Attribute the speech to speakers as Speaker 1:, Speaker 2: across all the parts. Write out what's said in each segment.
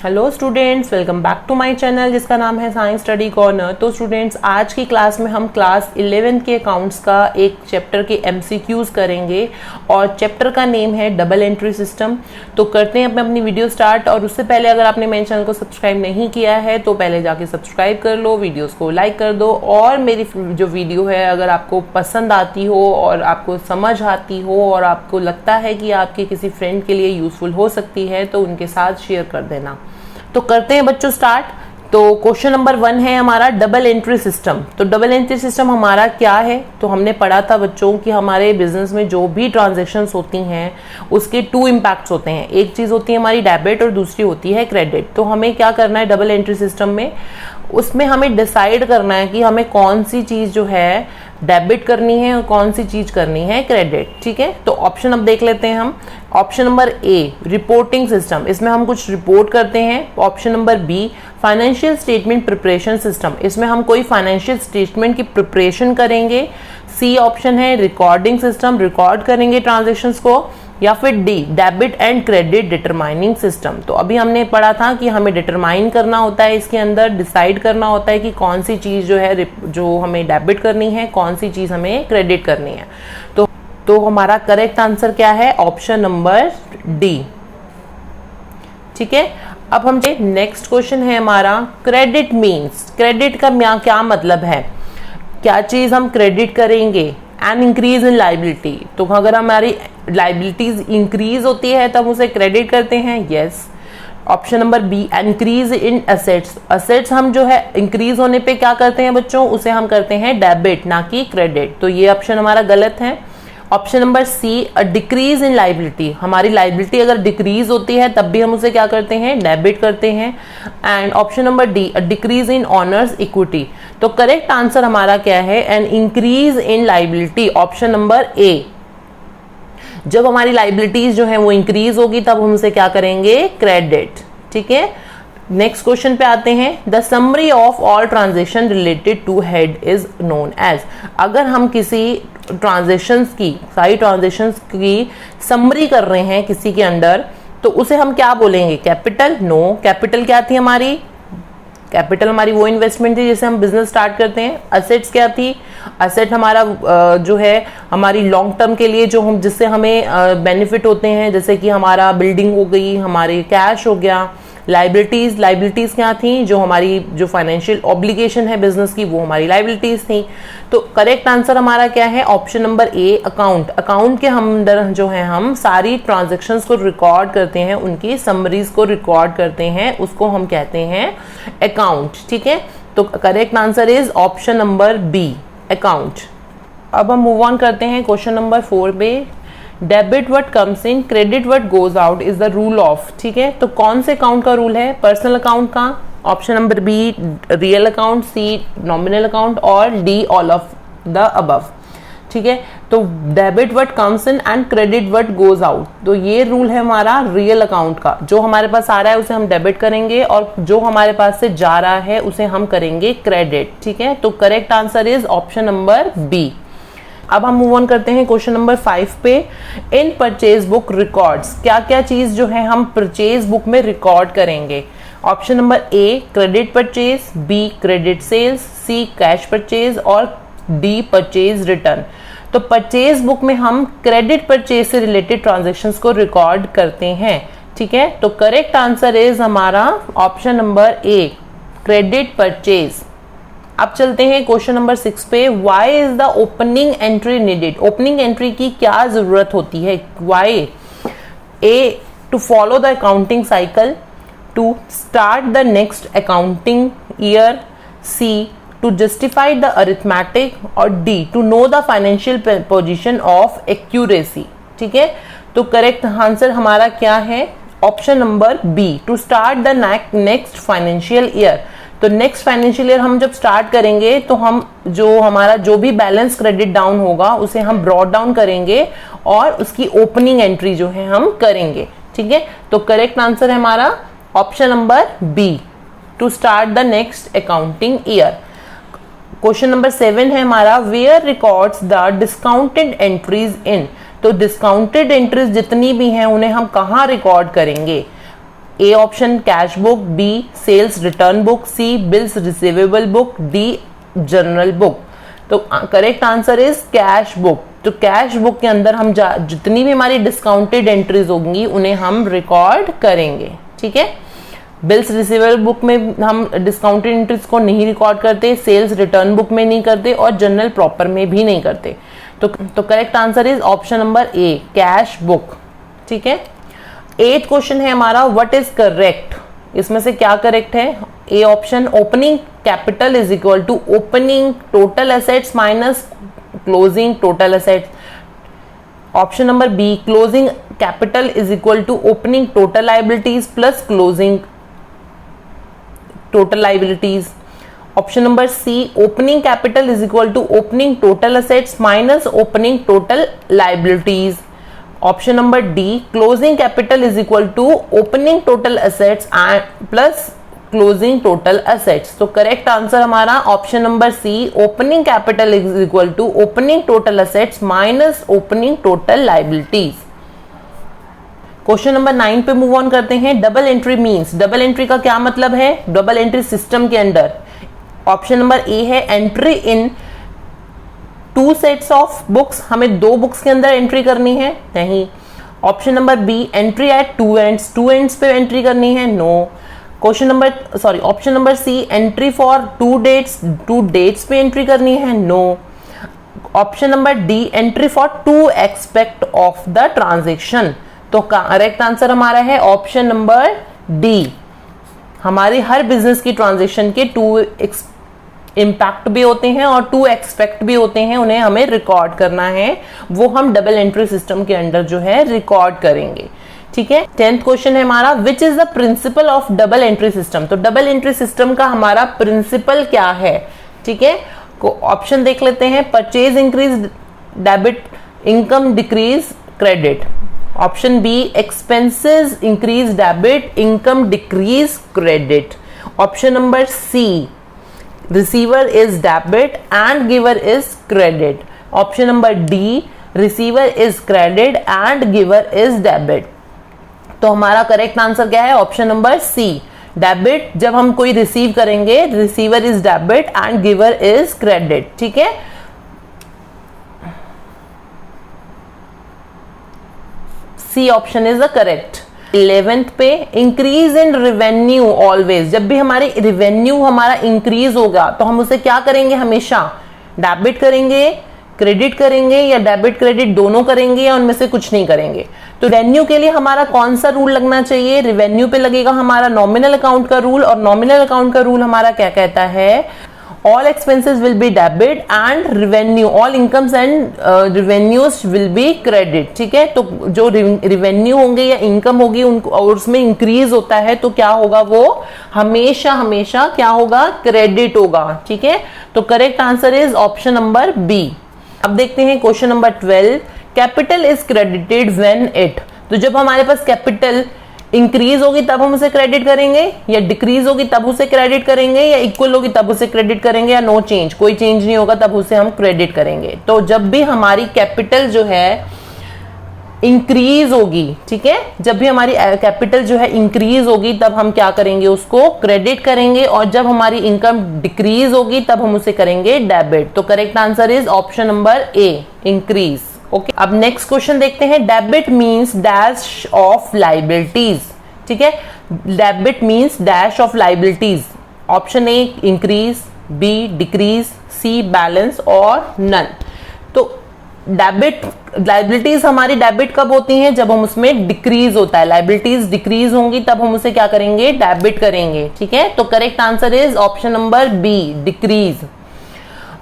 Speaker 1: Hello students, welcome back to my channel जिसका नाम है साइंस स्टडी कॉर्नर। तो स्टूडेंट्स, आज की क्लास में हम क्लास 11 के अकाउंट्स का एक चैप्टर के एमसीक्यूज करेंगे और चैप्टर का नेम है डबल एंट्री सिस्टम। तो करते हैं अपनी वीडियो स्टार्ट। और उससे पहले अगर आपने मेरे चैनल को सब्सक्राइब नहीं किया है तो पहले जाके सब्सक्राइब कर लो, वीडियोज़ को लाइक कर दो और मेरी जो वीडियो है अगर आपको पसंद आती हो और आपको समझ आती हो और आपको लगता है कि आपके किसी फ्रेंड के लिए यूज़फुल हो सकती है तो उनके साथ शेयर कर देना। तो करते हैं बच्चों स्टार्ट। तो क्वेश्चन नंबर 1 है हमारा डबल एंट्री सिस्टम। तो डबल एंट्री सिस्टम हमारा क्या है? तो हमने पढ़ा था बच्चों कि हमारे बिजनेस में जो भी ट्रांजैक्शंस होती हैं उसके 2 इम्पैक्ट्स होते हैं। एक चीज़ होती है हमारी डेबिट और दूसरी होती है क्रेडिट। तो हमें क्या करना है डबल एंट्री सिस्टम में, उसमें हमें डिसाइड करना है कि हमें कौन सी चीज़ जो है डेबिट करनी है और कौन सी चीज़ करनी है क्रेडिट। ठीक है, तो ऑप्शन अब देख लेते हैं हम। ऑप्शन नंबर ए रिपोर्टिंग सिस्टम, इसमें हम कुछ रिपोर्ट करते हैं। Option number be financial statement preparation system, इसमें हम कोई फाइनेंशियल स्टेटमेंट की प्रिपरेशन करेंगे। सी ऑप्शन है रिकॉर्डिंग सिस्टम, रिकॉर्ड करेंगे ट्रांजेक्शन्स को। या फिर D debit and credit determining system. तो अभी हमने पढ़ा था कि हमें डिटरमाइन करना होता है, इसके अंदर डिसाइड करना होता है कि कौन सी चीज़ जो है जो हमें डेबिट करनी है, कौन सी चीज़ हमें क्रेडिट करनी है। तो हमारा करेक्ट आंसर क्या है? Option number D. ठीक है, अब हम नेक्स्ट क्वेश्चन है हमारा क्रेडिट मीन्स। क्रेडिट का क्या मतलब है? क्या चीज़ हम क्रेडिट करेंगे? An increase in liability. तो अगर हमारी लाइबिलिटीज इंक्रीज होती है तब उसे क्रेडिट करते हैं। Yes. Option number be increase in assets. Assets हम जो है इंक्रीज होने पे क्या करते हैं बच्चों? उसे हम करते हैं डेबिट, ना कि क्रेडिट। तो ये ऑप्शन हमारा गलत है। Option number C decrease in liability, हमारी लाइबिलिटी अगर डिक्रीज होती है तब भी हम उसे क्या करते हैं? डेबिट करते हैं। And option number D decrease in honours equity. तो करेक्ट आंसर हमारा क्या है? An increase in liability, option number ए। जब हमारी लाइबिलिटीज जो है वो इंक्रीज होगी तब हम उसे क्या करेंगे? क्रेडिट। ठीक है, नेक्स्ट क्वेश्चन पे आते हैं। The summary of all transaction related to head is known as. अगर हम किसी ट्रांजेक्शन्स की, सारी ट्रांजेक्शन्स की समरी कर रहे हैं किसी के अंडर, तो उसे हम क्या बोलेंगे? कैपिटल? नो। कैपिटल क्या थी हमारी? कैपिटल हमारी वो इन्वेस्टमेंट थी जिससे हम बिजनेस स्टार्ट करते हैं। असेट्स क्या थी? असेट हमारा जो है हमारी लॉन्ग टर्म के लिए जो हम जिससे हमें बेनिफिट होते हैं, जैसे कि हमारा बिल्डिंग हो गई, हमारे कैश हो गया। लाइबिलिटीज क्या थी? जो हमारी जो फाइनेंशियल ऑब्लिगेशन है बिजनेस की, वो हमारी लाइबिलिटीज थी। तो करेक्ट आंसर हमारा क्या है? ऑप्शन नंबर ए अकाउंट। अकाउंट के हम अंदर जो है हम सारी ट्रांजैक्शंस को रिकॉर्ड करते हैं, उनकी समरीज को रिकॉर्ड करते हैं, उसको हम कहते हैं अकाउंट। ठीक है, तो correct answer is option number B account. अब हम मूव ऑन करते हैं क्वेश्चन नंबर 4 पे। Debit what comes in, credit what goes out is the rule of. ठीक है, तो कौन से अकाउंट का रूल है? पर्सनल अकाउंट का। Option number B real account, C nominal account और D all of the above. ठीक है, तो debit what comes in and credit what goes out. तो ये रूल है हमारा रियल अकाउंट का। जो हमारे पास आ रहा है उसे हम डेबिट करेंगे और जो हमारे पास से जा रहा है उसे हम करेंगे क्रेडिट। ठीक है, तो correct answer is option number B. अब हम मूव ऑन करते हैं क्वेश्चन नंबर 5 पे। इन परचेज बुक रिकॉर्ड्स, क्या क्या चीज जो है हम परचेज बुक में रिकॉर्ड करेंगे? Option number A credit purchase, B credit sales, C cash purchase और डी परचेज रिटर्न। तो परचेज बुक में हम क्रेडिट परचेज से रिलेटेड ट्रांजेक्शन्स को रिकॉर्ड करते हैं। ठीक है, तो करेक्ट आंसर इज हमारा option number A credit purchase. अब चलते हैं क्वेश्चन नंबर 6 पे। Why is the opening entry needed. Opening entry की क्या जरूरत होती है? Y? A to follow the accounting cycle, to start the next accounting year, C to justify the arithmetic और D to know the financial position of accuracy. ठीक है, तो correct answer हमारा क्या है? Option number B to start the next financial year. तो next financial year हम जब स्टार्ट करेंगे तो हम जो हमारा जो भी बैलेंस क्रेडिट डाउन होगा उसे हम ब्रॉड डाउन करेंगे और उसकी ओपनिंग एंट्री जो है हम करेंगे। ठीक है, तो करेक्ट आंसर है हमारा option number B to start the next accounting year. Question number 7 है हमारा where records the discounted entries in. तो डिस्काउंटेड एंट्रीज जितनी भी हैं उन्हें हम कहाँ रिकॉर्ड करेंगे? A option cash book, B sales return book, C bills receivable book, D journal book. तो correct answer is cash book. तो कैश बुक के अंदर हम जितनी भी हमारी डिस्काउंटेड एंट्रीज होंगी उन्हें हम रिकॉर्ड करेंगे, ठीक है। बिल्स रिसीवेबल बुक में हम डिस्काउंटेड एंट्रीज को नहीं रिकॉर्ड करते, सेल्स रिटर्न बुक में नहीं करते और जनरल प्रॉपर में भी नहीं करते। तो correct answer is option number A cash book, ठीक है। 8th क्वेश्चन है हमारा व्हाट इज करेक्ट, इसमें से क्या करेक्ट है। A option opening capital is equal to opening total assets minus closing total assets. Option number B closing capital is equal to opening total liabilities plus closing total liabilities. Option number C opening capital is equal to opening total assets minus opening total liabilities. Option number D closing capital is equal to opening total assets plus closing total assets. तो correct answer हमारा option number C opening capital is equal to opening total assets minus opening total liabilities. Question number 9 पे move on करते हैं। Double entry means, double entry का क्या मतलब है double entry system के अंदर। ऑप्शन नंबर ए है entry in 2 sets of books, हमें 2 बुक्स के अंदर एंट्री करनी है, नहीं। Option number B entry at 2 ends, 2 ends पे एंट्री करनी है, no. Option number C entry for 2 dates पे एंट्री करनी है, no. Option number D entry for 2 aspect of the transaction. तो करेक्ट आंसर हमारा है ऑप्शन नंबर डी। हमारी हर बिजनेस की ट्रांजेक्शन के 2 इम्पैक्ट भी होते हैं और 2 एक्सपेक्ट भी होते हैं, उन्हें हमें रिकॉर्ड करना है, वो हम डबल एंट्री सिस्टम के अंदर जो है रिकॉर्ड करेंगे, ठीक है। 10th क्वेश्चन है हमारा which is the principle of double entry system. तो डबल एंट्री सिस्टम का हमारा प्रिंसिपल क्या है, ठीक है। ऑप्शन देख लेते हैं। Purchase increase debit, income decrease credit. Option B expenses increase debit, income decrease credit. Option number C receiver is debit and giver is credit. Option number D receiver is credit and giver is debit. तो हमारा correct answer क्या है option number सी debit. जब हम कोई receive करेंगे receiver is debit and giver is credit, ठीक है। C option is the correct. 11th पे इंक्रीज इन रेवेन्यू ऑलवेज, जब भी हमारे रेवेन्यू हमारा इंक्रीज होगा तो हम उसे क्या करेंगे, हमेशा डेबिट करेंगे, क्रेडिट करेंगे या डेबिट क्रेडिट दोनों करेंगे या उनमें से कुछ नहीं करेंगे। तो रेवेन्यू के लिए हमारा कौन सा रूल लगना चाहिए, रेवेन्यू पे लगेगा हमारा नॉमिनल अकाउंट का रूल, और नॉमिनल अकाउंट का रूल हमारा क्या कहता है all expenses will be debit and revenue all incomes and revenues will be credit, ठीक है। तो जो revenue होंगे या income होगी उनको और उसमें increase होता है तो क्या होगा, वो हमेशा हमेशा क्या होगा, credit होगा, ठीक है। तो correct answer is option number B। अब देखते हैं question number 12 capital is credited when it. तो जब हमारे पास कैपिटल इंक्रीज होगी तब हम उसे क्रेडिट करेंगे, या डिक्रीज होगी तब उसे क्रेडिट करेंगे, या इक्वल होगी तब उसे क्रेडिट करेंगे, या नो चेंज, कोई चेंज नहीं होगा तब उसे हम क्रेडिट करेंगे। तो जब भी हमारी कैपिटल जो है इंक्रीज होगी, ठीक है, जब भी हमारी कैपिटल जो है इंक्रीज होगी तब हम क्या करेंगे, उसको क्रेडिट करेंगे, और जब हमारी इनकम डिक्रीज होगी तब हम उसे करेंगे डेबिट। तो correct answer is option number A increase. Okay, अब नेक्स्ट क्वेश्चन देखते हैं। Debit means dash of liabilities, ठीक है। Debit means dash of liabilities. Option A increase, B decrease, C balance और नन। तो डेबिट लाइबिलिटीज हमारी debit कब होती हैं, जब हम उसमें डिक्रीज होता है, लाइबिलिटीज डिक्रीज होंगी तब हम उसे क्या करेंगे, डेबिट करेंगे, ठीक है। तो correct answer is option number B decrease.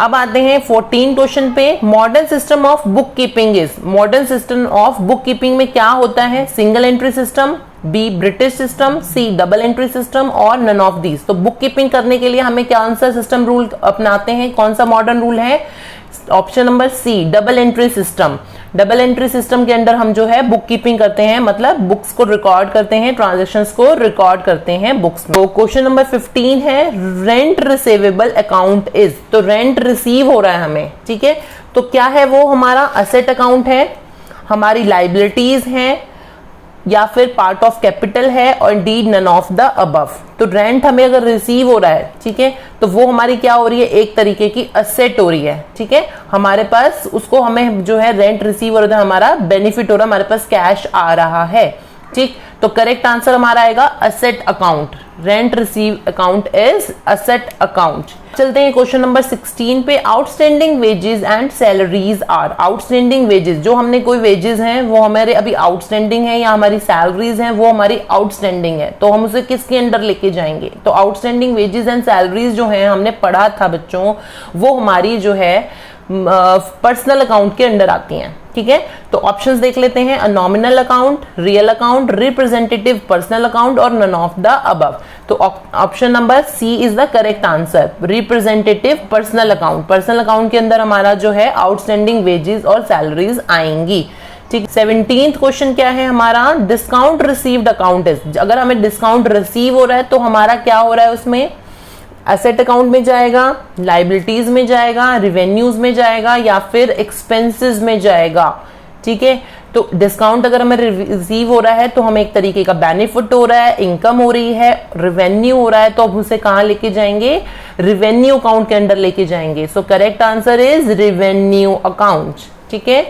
Speaker 1: अब आते हैं 14 क्वेश्चन पे। Modern system of book keeping is, modern system of book keeping में क्या होता है, single entry system, B British system, C double entry system और नन ऑफ दीज। तो बुक कीपिंग करने के लिए हमें कौन सा सिस्टम रूल अपनाते हैं, कौन सा मॉडर्न रूल है, option number C double entry system. Double entry system के अंदर हम जो है बुक कीपिंग करते हैं, मतलब बुक्स को रिकॉर्ड करते हैं, ट्रांजैक्शंस को रिकॉर्ड करते हैं बुक्स में। तो क्वेश्चन नंबर 15 है रेंट रिसीवेबल अकाउंट इज। तो रेंट रिसीव हो रहा है हमें, ठीक है, तो क्या है वो, हमारा असेट अकाउंट है, हमारी लाइबिलिटीज हैं, या फिर पार्ट ऑफ कैपिटल है, और D none of the above. तो रेंट हमें अगर रिसीव हो रहा है, ठीक है, तो वो हमारी क्या हो रही है, एक तरीके की असेट हो रही है, ठीक है, हमारे पास उसको हमें जो है रेंट रिसीव हो रहा है, हमारा बेनिफिट हो रहा है, हमारे पास कैश आ रहा है, ठीक। तो करेक्ट आंसर हमारा आएगा asset account. Rent receive account is asset account. चलते हैं क्वेश्चन नंबर 16 पे। Outstanding wages and salaries are. Outstanding wages, जो हमने कोई वेजेस हैं वो हमारे अभी आउटस्टैंडिंग है, या हमारी सैलरीज हैं वो हमारी आउटस्टैंडिंग है, तो हम उसे किसके अंडर लेके जाएंगे? तो आउटस्टैंडिंग वेजेस एंड सैलरीज जो है हमने पढ़ा था बच्चों, वो हमारी जो है पर्सनल अकाउंट के अंडर आती हैं, ठीक है। तो ऑप्शंस देख लेते हैं, nominal account, real account, representative personal account और नन ऑफ द अबव। तो option number C is the correct answer, representative personal account. Personal account के अंदर हमारा जो है आउटस्टैंडिंग वेजेस और सैलरीज आएंगी, ठीक। 17th क्वेश्चन क्या है हमारा, डिस्काउंट रिसीव्ड अकाउंट इज। अगर हमें डिस्काउंट रिसीव हो रहा है तो हमारा क्या हो रहा है, उसमें एसेट अकाउंट में जाएगा, लाइबिलिटीज में जाएगा, रिवेन्यूज में जाएगा, या फिर एक्सपेंसेस में जाएगा, ठीक है। तो डिस्काउंट अगर हमें रिसीव हो रहा है तो हमें एक तरीके का बेनिफिट हो रहा है, इनकम हो रही है, रिवेन्यू हो रहा है, तो अब उसे कहां लेके जाएंगे, रिवेन्यू अकाउंट के अंदर लेके जाएंगे। So correct answer is revenue account, ठीक है।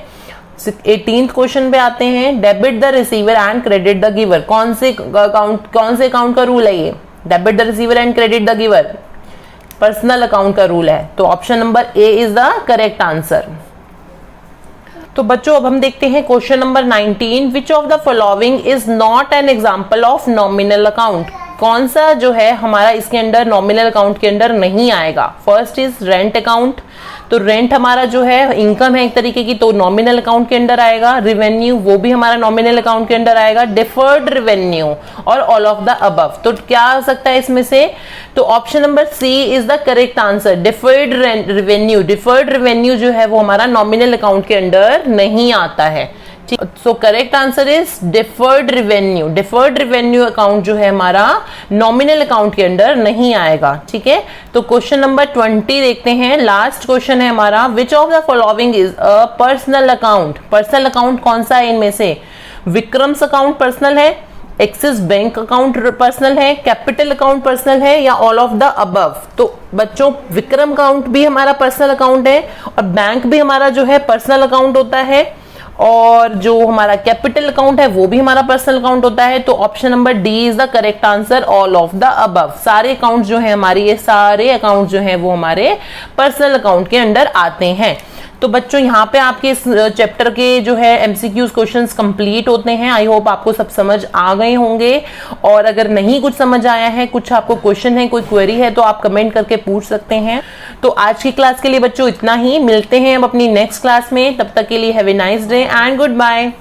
Speaker 1: 18th क्वेश्चन पे आते हैं, debit the receiver and credit the giver. कौन से अकाउंट का रूल है ये? Debit the receiver and credit the giver, personal account का रूल है। तो option number A is the correct answer. तो बच्चों अब हम देखते हैं question number 19, which of the following is not an example of nominal account. कौन सा जो है हमारा इसके अंडर नॉमिनल अकाउंट के अंडर नहीं आएगा? First is rent account. तो रेंट हमारा जो है इनकम है एक तरीके की, तो नॉमिनल अकाउंट के अंडर आएगा। रिवेन्यू वो भी हमारा नॉमिनल अकाउंट के अंडर आएगा। डिफर्ड रिवेन्यू और ऑल ऑफ द अबव। तो क्या आ सकता है इसमें से? तो option number C is the correct answer, deferred revenue. Deferred revenue जो है वो हमारा नॉमिनल अकाउंट के अंडर नहीं आता है, ठीक। So correct answer is deferred revenue. Deferred revenue account जो है हमारा नॉमिनल अकाउंट के अंडर नहीं आएगा, ठीक है। तो क्वेश्चन नंबर 20 देखते हैं, लास्ट क्वेश्चन है हमारा, which of the following is a personal account. Personal account कौन सा है इनमें से? विक्रम्स अकाउंट पर्सनल है, एक्सिस बैंक अकाउंट पर्सनल है, कैपिटल अकाउंट पर्सनल है, या ऑल ऑफ द अबव। तो बच्चों विक्रम अकाउंट भी हमारा पर्सनल अकाउंट है, और बैंक भी हमारा जो है पर्सनल अकाउंट होता है, और जो हमारा कैपिटल अकाउंट है वो भी हमारा पर्सनल अकाउंट होता है। तो option number D is the correct answer, all of the above. सारे अकाउंट जो है हमारी, ये सारे अकाउंट जो है वो हमारे पर्सनल अकाउंट के अंडर आते हैं। तो बच्चों यहाँ पे आपके इस चैप्टर के जो है एमसीक्यूज क्वेश्चंस कंप्लीट होते हैं। आई होप आपको सब समझ आ गए होंगे, और अगर नहीं कुछ समझ आया है, कुछ आपको क्वेश्चन है, कोई क्वेरी है, तो आप कमेंट करके पूछ सकते हैं। तो आज की क्लास के लिए बच्चों इतना ही। मिलते हैं अब अपनी नेक्स्ट क्लास में, तब तक के लिए have a nice day and good bye.